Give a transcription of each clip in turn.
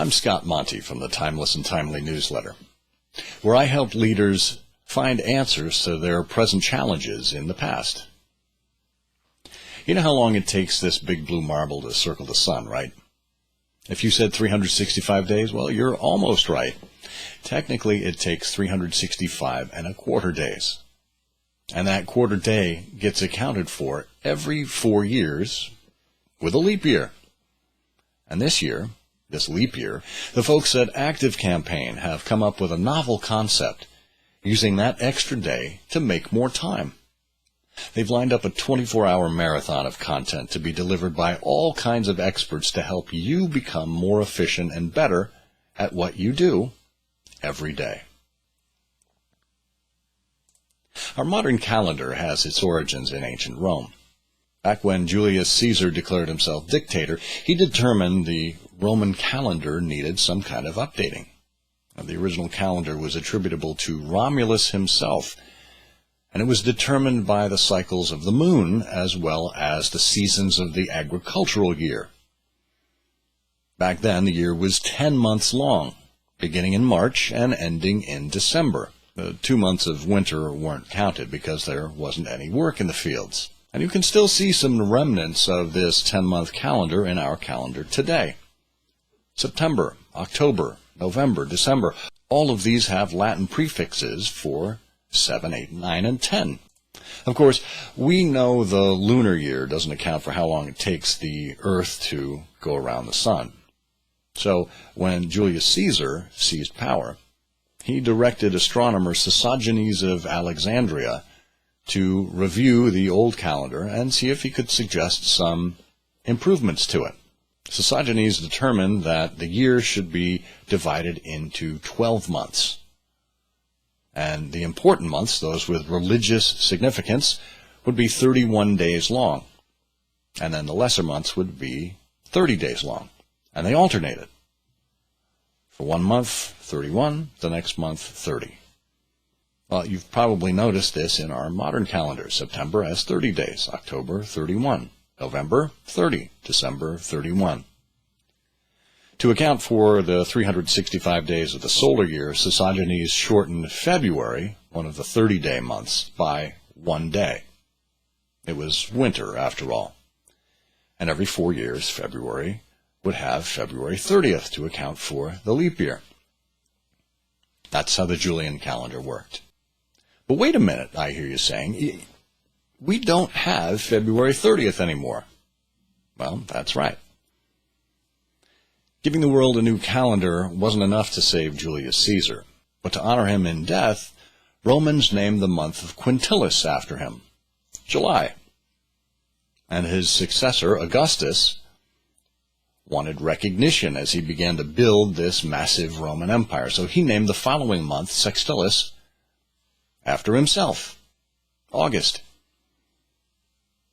I'm Scott Monty from the Timeless and Timely newsletter, where I help leaders find answers to their present challenges in the past. You know how long it takes this big blue marble to circle the sun, right? If you said 365 days, well, you're almost right. Technically, it takes 365 and a quarter days. And that quarter day gets accounted for every 4 years with a leap year. And this leap year, the folks at ActiveCampaign have come up with a novel concept using that extra day to make more time. They've lined up a 24-hour marathon of content to be delivered by all kinds of experts to help you become more efficient and better at what you do every day. Our modern calendar has its origins in ancient Rome. Back when Julius Caesar declared himself dictator, he determined the Roman calendar needed some kind of updating. Now, the original calendar was attributable to Romulus himself, and it was determined by the cycles of the moon as well as the seasons of the agricultural year. Back then, the year was 10 months long, beginning in March and ending in December. The 2 months of winter weren't counted because there wasn't any work in the fields. And you can still see some remnants of this 10-month calendar in our calendar today. September, October, November, December, all of these have Latin prefixes for 7, 8, 9, and 10. Of course, we know the lunar year doesn't account for how long it takes the Earth to go around the sun. So when Julius Caesar seized power, he directed astronomer Sosigenes of Alexandria to review the old calendar and see if he could suggest some improvements to it. Sosigenes determined that the year should be divided into 12 months. And the important months, those with religious significance, would be 31 days long. And then the lesser months would be 30 days long. And they alternated. For 1 month, 31, the next month, 30. Well, you've probably noticed this in our modern calendar. September has 30 days, October 31, November 30, December 31. To account for the 365 days of the solar year, Sosigenes shortened February, one of the 30-day months, by 1 day. It was winter, after all. And every 4 years, February would have February 30th to account for the leap year. That's how the Julian calendar worked. But wait a minute, I hear you saying, we don't have February 30th anymore. Well, that's right. Giving the world a new calendar wasn't enough to save Julius Caesar, but to honor him in death, Romans named the month of Quintilis after him, July. And his successor, Augustus, wanted recognition as he began to build this massive Roman Empire, so he named the following month, Sextilis, after himself, August.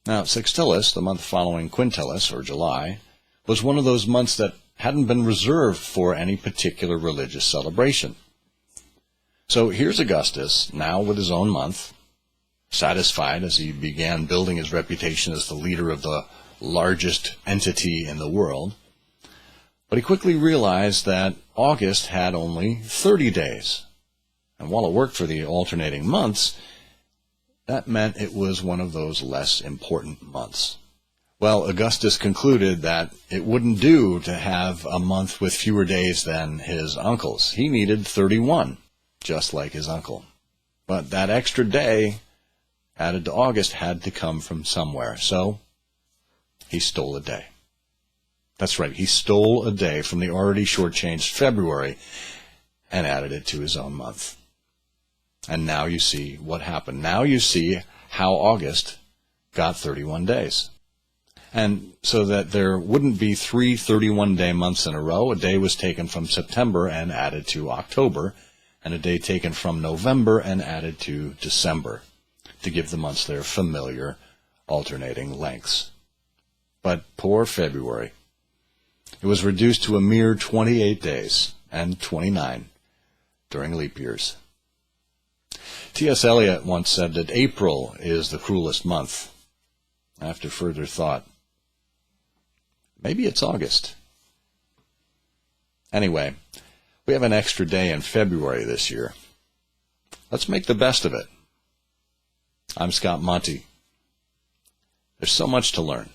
Now, Sextilis, the month following Quintilis, or July, was one of those months that hadn't been reserved for any particular religious celebration. So here's Augustus, now with his own month, satisfied as he began building his reputation as the leader of the largest entity in the world. But he quickly realized that August had only 30 days. And while it worked for the alternating months, that meant it was one of those less important months. Well, Augustus concluded that it wouldn't do to have a month with fewer days than his uncle's. He needed 31, just like his uncle. But that extra day added to August had to come from somewhere, so he stole a day. That's right, he stole a day from the already shortchanged February and added it to his own month. And now you see what happened. Now you see how August got 31 days. And so that there wouldn't be 3 31-day months in a row, a day was taken from September and added to October, and a day taken from November and added to December, to give the months their familiar alternating lengths. But poor February. It was reduced to a mere 28 days, and 29 during leap years. T.S. Eliot once said that April is the cruelest month. After further thought, maybe it's August. Anyway, we have an extra day in February this year. Let's make the best of it. I'm Scott Monty. There's so much to learn.